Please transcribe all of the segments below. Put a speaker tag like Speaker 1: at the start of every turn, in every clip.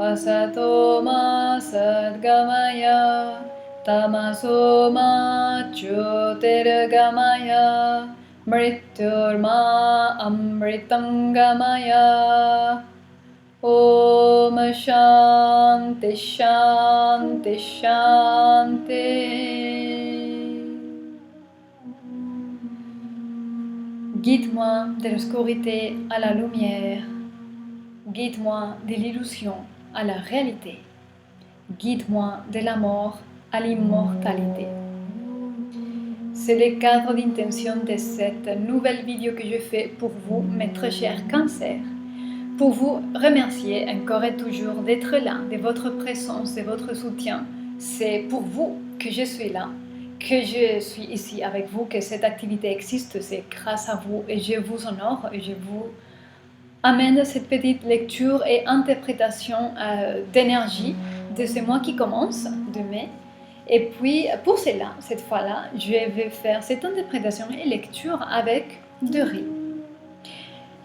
Speaker 1: Asato ma sadgamaya, tamaso ma jyotirgamaya, mrityurma amritangamaya. Om Shanti Shanti Shanti. Guide-moi de l'obscurité à la lumière. Guide-moi de l'illusion à la réalité. Guide-moi de la mort à l'immortalité. C'est le cadre d'intention de cette nouvelle vidéo que je fais pour vous, mes très chers cancers. Pour vous remercier encore et toujours d'être là, de votre présence, de votre soutien. C'est pour vous que je suis là, que je suis ici avec vous, que cette activité existe. C'est grâce à vous et je vous honore et je vous amène cette petite lecture et interprétation d'énergie de ce mois qui commence, de mai. Et puis, pour cela, cette fois-là, je vais faire cette interprétation et lecture avec de riz.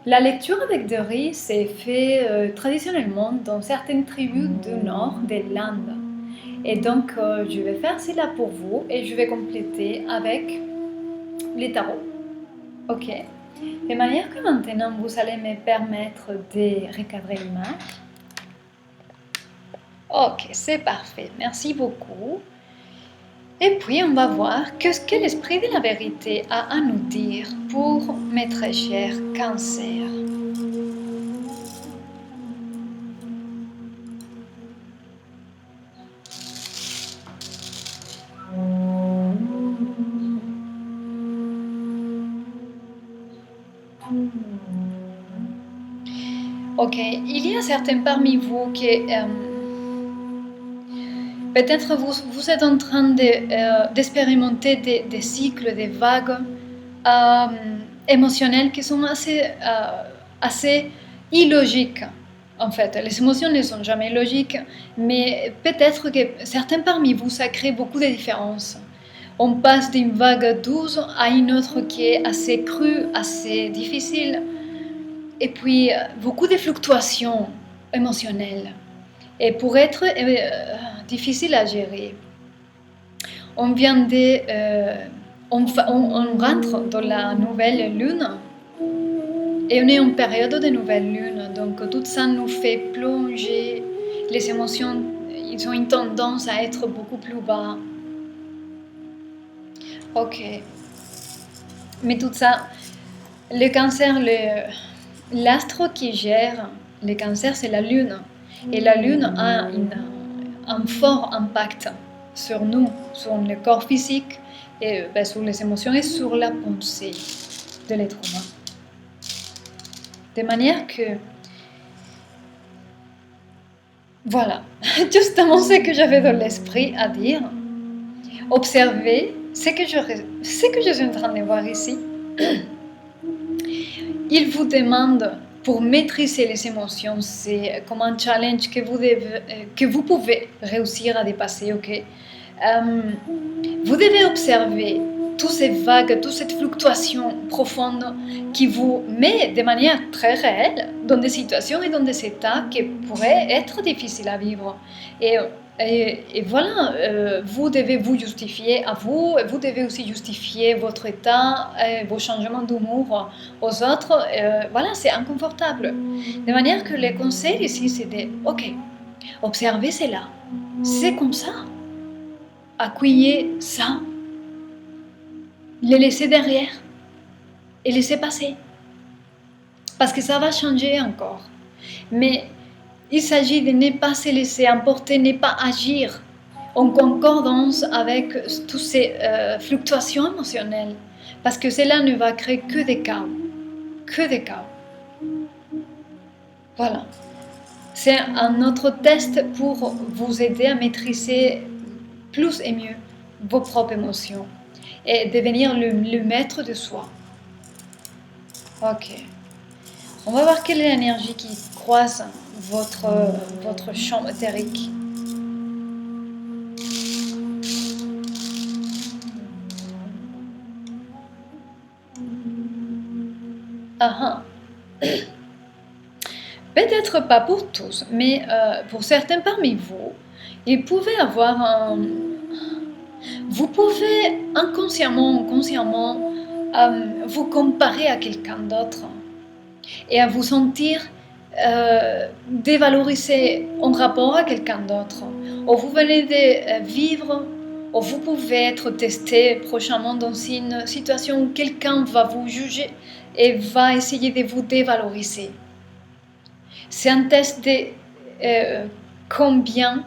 Speaker 1: La lecture avec de riz s'est fait traditionnellement dans certaines tribus du nord de l'Inde. Et donc, je vais faire cela pour vous et je vais compléter avec les tarots. Ok. De manière que maintenant, vous allez me permettre de recadrer l'image. Ok, c'est parfait. Merci beaucoup. Et puis, on va voir qu'est-ce que l'esprit de la vérité a à nous dire pour mes très chers cancers. Ok, il y a certains parmi vous qui peut-être vous êtes en train d'expérimenter des cycles, des vagues émotionnelles qui sont assez illogiques. En fait, les émotions ne sont jamais logiques, mais peut-être que certains parmi vous, ça crée beaucoup de différences. On passe d'une vague douce à une autre qui est assez crue, assez difficile. Et puis, beaucoup de fluctuations émotionnelles. Et pour être difficile à gérer, on rentre dans la nouvelle lune et on est en période de nouvelle lune. Donc, tout ça nous fait plonger. Les émotions, ils ont une tendance à être beaucoup plus bas. Ok. Mais tout ça, le cancer, l'astre qui gère le cancer, c'est la lune. Et la lune a un fort impact sur nous, sur le corps physique, et, sur les émotions et sur la pensée de l'être humain. De manière que, voilà, justement ce que j'avais dans l'esprit à dire. Observez ce que je suis en train de voir ici. Il vous demande, pour maîtriser les émotions, c'est comme un challenge que vous pouvez réussir à dépasser, ok? Vous devez observer toutes ces vagues, toute cette fluctuation profonde qui vous met de manière très réelle dans des situations et dans des états qui pourraient être difficiles à vivre. Et voilà, vous devez vous justifier à vous, vous devez aussi justifier votre état, vos changements d'humour aux autres. Voilà, c'est inconfortable. De manière que le conseil ici, c'est de, ok, observez cela, c'est comme ça. Accueillez ça, le laisser derrière et laisser passer. Parce que ça va changer encore. Mais il s'agit de ne pas se laisser emporter, ne pas agir en concordance avec toutes ces fluctuations émotionnelles. Parce que cela ne va créer que des chaos. Que des chaos. Voilà. C'est un autre test pour vous aider à maîtriser plus et mieux vos propres émotions et devenir le maître de soi. Ok. On va voir quelle est l'énergie qui croise votre champ éthérique. Peut-être peut-être pas pour tous, mais pour certains parmi vous, il pouvait avoir un... Vous pouvez inconsciemment ou consciemment vous comparer à quelqu'un d'autre et à vous sentir dévalorisé en rapport à quelqu'un d'autre. Ou vous venez de vivre, ou vous pouvez être testé prochainement dans une situation où quelqu'un va vous juger et va essayer de vous dévaloriser. C'est un test de combien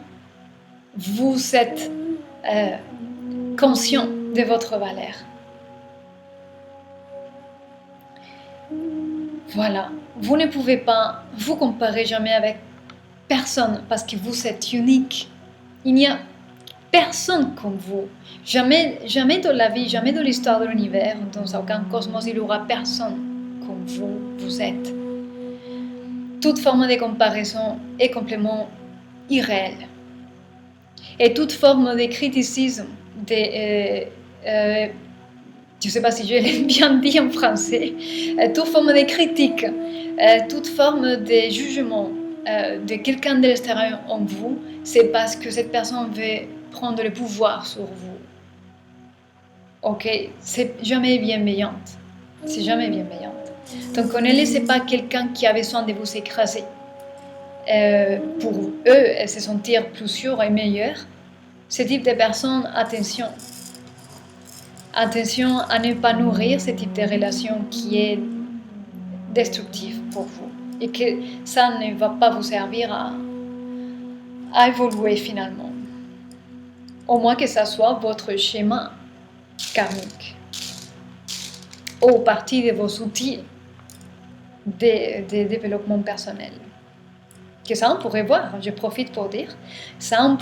Speaker 1: vous êtes conscient de votre valeur. Voilà, vous ne pouvez pas vous comparer jamais avec personne parce que vous êtes unique. Il n'y a personne comme vous. Jamais, jamais dans la vie, jamais dans l'histoire de l'univers, dans aucun cosmos, il n'y aura personne comme vous êtes. Toute forme de comparaison est complètement irréelle. Et toute forme de criticisme, je ne sais pas si je l'ai bien dit en français, toute forme de critique, toute forme de jugement de quelqu'un de l'extérieur en vous, c'est parce que cette personne veut prendre le pouvoir sur vous. Ok, c'est jamais bienveillante. C'est jamais bienveillante. Donc ne laissez pas quelqu'un qui a besoin de vous écraser. Pour eux, se sentir plus sûrs et meilleurs. Ce type de personnes, attention. Attention à ne pas nourrir ce type de relation qui est destructif pour vous. Et que ça ne va pas vous servir à évoluer finalement. Au moins que ça soit votre schéma karmique. Ou partie de vos outils de développement personnel. Que ça, on pourrait voir, je profite pour dire, ça, on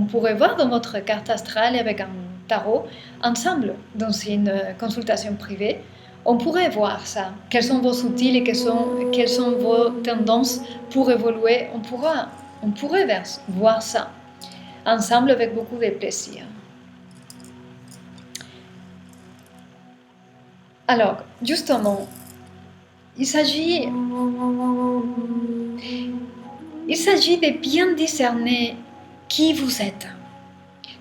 Speaker 1: pourrait voir dans votre carte astrale avec un tarot, ensemble, dans une consultation privée, on pourrait voir ça. Quels sont vos outils et quelles sont vos tendances pour évoluer. On pourrait voir ça, ensemble avec beaucoup de plaisir. Alors, justement, il s'agit de bien discerner qui vous êtes.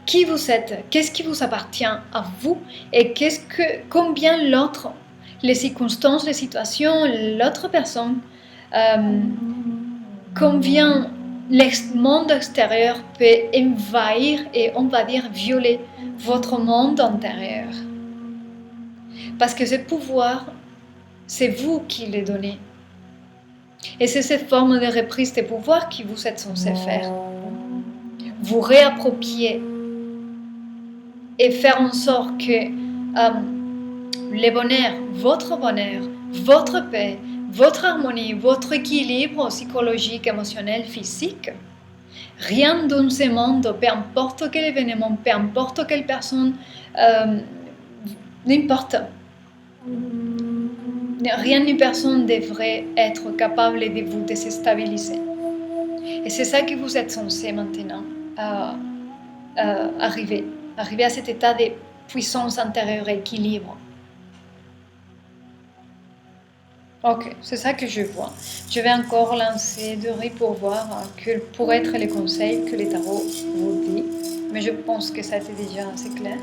Speaker 1: Qui vous êtes, qu'est-ce qui vous appartient à vous et combien l'autre, les circonstances, les situations, l'autre personne, combien le monde extérieur peut envahir et on va dire violer votre monde intérieur. Parce que ce pouvoir, c'est vous qui le donnez. Et c'est cette forme de reprise de pouvoir que vous êtes censé faire. Vous réapproprier et faire en sorte que le bonheur, votre paix, votre harmonie, votre équilibre psychologique, émotionnel, physique, rien dans ce monde, peu importe quel événement, peu importe quelle personne, n'importe. Rien ni personne devrait être capable de vous déstabiliser. Et c'est ça que vous êtes censé maintenant arriver à cet état de puissance intérieure et équilibre. Ok, c'est ça que je vois. Je vais encore lancer 2 riz pour voir quels pourraient être les conseils que les tarots vous disent. Mais je pense que ça a été déjà assez clair.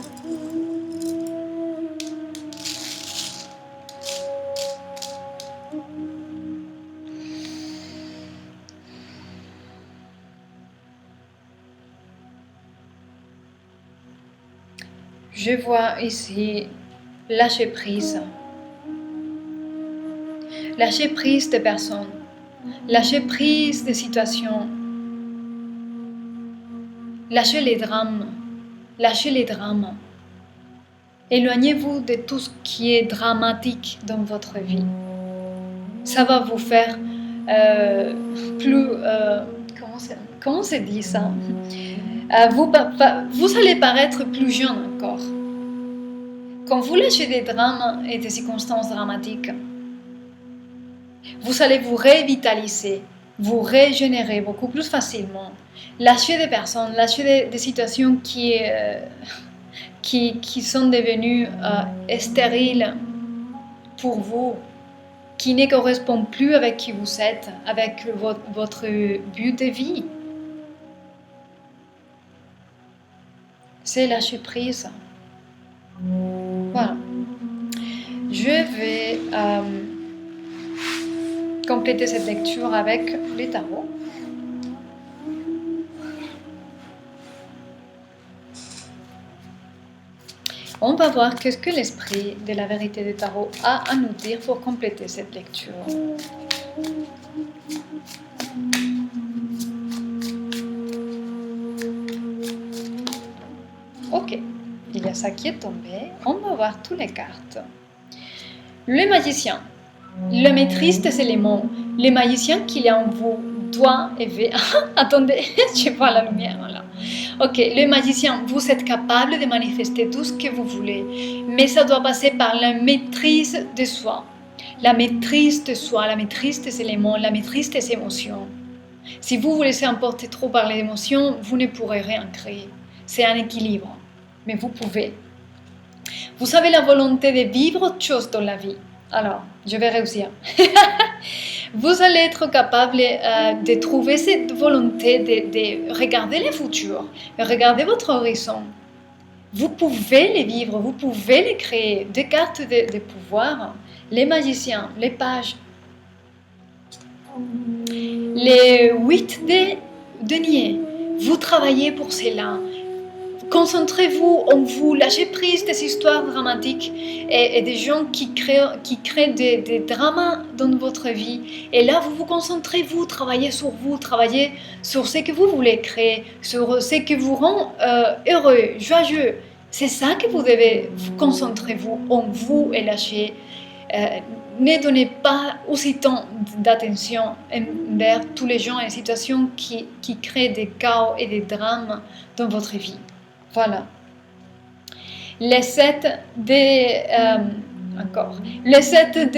Speaker 1: Je vois ici lâcher prise. Lâcher prise des personnes. Lâcher prise des situations. Lâchez les drames. Lâchez les drames. Éloignez-vous de tout ce qui est dramatique dans votre vie. Ça va vous faire plus... comment se dit ça? Vous allez paraître plus jeune encore. Quand vous lâchez des drames et des circonstances dramatiques, vous allez vous revitaliser, vous régénérer beaucoup plus facilement. Lâchez des personnes, lâchez des situations qui sont devenues stériles pour vous. qui ne correspond plus avec qui vous êtes, avec votre but de vie. C'est lâcher prise. Voilà. Je vais compléter cette lecture avec les tarots. On va voir qu'est-ce que l'esprit de la vérité des tarots a à nous dire pour compléter cette lecture. Ok, il y a ça qui est tombé. On va voir toutes les cartes. Le magicien. Le maîtrise des éléments. Le magicien qu'il y a en vous doit éveiller. Attendez, je vois la lumière là. Ok, le magicien, vous êtes capable de manifester tout ce que vous voulez, mais ça doit passer par la maîtrise de soi. La maîtrise de soi, la maîtrise des éléments, la maîtrise des émotions. Si vous vous laissez emporter trop par les émotions, vous ne pourrez rien créer. C'est un équilibre, mais vous pouvez. Vous avez la volonté de vivre autre chose dans la vie. Alors, je vais réussir. Vous allez être capable de trouver cette volonté de regarder le futur, de regarder votre horizon. Vous pouvez les vivre, vous pouvez les créer. Des cartes de pouvoir, les magiciens, les pages. Les 8 de deniers, vous travaillez pour cela. Concentrez-vous en vous, lâchez prise des histoires dramatiques et des gens qui créent des dramas dans votre vie. Et là, vous vous concentrez, vous travaillez sur ce que vous voulez créer, sur ce qui vous rend heureux, joyeux. C'est ça que vous devez vous concentrer, vous, en vous et lâcher. Ne donnez pas aussi tant d'attention envers tous les gens et les situations qui créent des chaos et des drames dans votre vie. Voilà. Les 7 de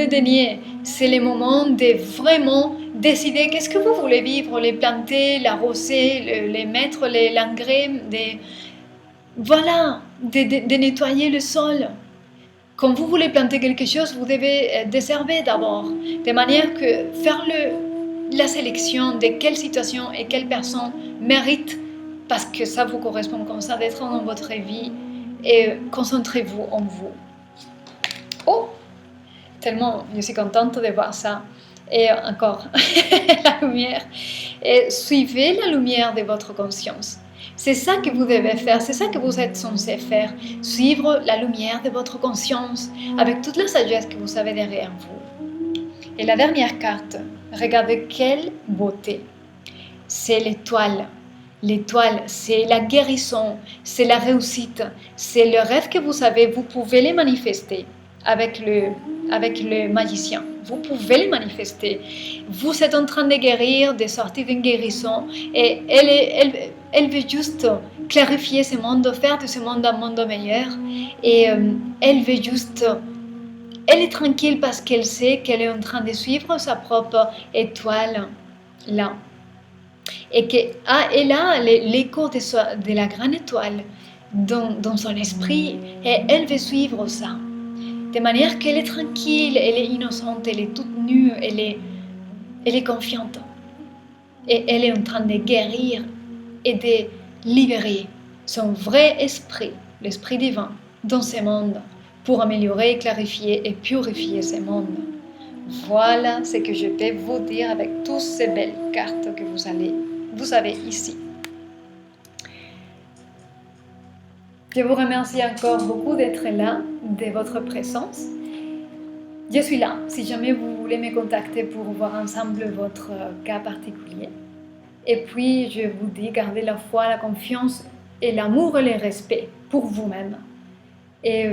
Speaker 1: deniers, c'est le moment de vraiment décider qu'est-ce que vous voulez vivre, les planter, l'arroser, les mettre, l'engrais, de nettoyer le sol. Quand vous voulez planter quelque chose, vous devez desherber d'abord, de manière que faire la sélection de quelle situation et quelle personne mérite, parce que ça vous correspond comme ça, d'être dans votre vie, et concentrez-vous en vous. Oh, tellement je suis contente de voir ça. Et encore, la lumière. Et suivez la lumière de votre conscience. C'est ça que vous devez faire, c'est ça que vous êtes censé faire. Suivre la lumière de votre conscience avec toute la sagesse que vous avez derrière vous. Et la dernière carte, regardez quelle beauté. C'est l'étoile. L'étoile, c'est la guérison, c'est la réussite, c'est le rêve que vous avez, vous pouvez les manifester avec le magicien. Vous pouvez les manifester. Vous êtes en train de guérir, de sortir d'une guérison, et elle veut juste clarifier ce monde, faire de ce monde un monde meilleur, et elle veut juste... Elle est tranquille parce qu'elle sait qu'elle est en train de suivre sa propre étoile là. Et qu'elle a l'écho de la grande étoile dans son esprit, et elle veut suivre ça. De manière qu'elle est tranquille, elle est innocente, elle est toute nue, elle est confiante. Et elle est en train de guérir et de libérer son vrai esprit, l'esprit divin, dans ce monde, pour améliorer, clarifier et purifier ce monde. Voilà ce que je peux vous dire avec toutes ces belles cartes que vous avez ici. Je vous remercie encore beaucoup d'être là, de votre présence. Je suis là si jamais vous voulez me contacter pour voir ensemble votre cas particulier. Et puis, je vous dis, gardez la foi, la confiance et l'amour et le respect pour vous-même. Et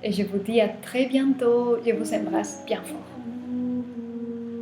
Speaker 1: je vous dis à très bientôt. Je vous embrasse bien fort.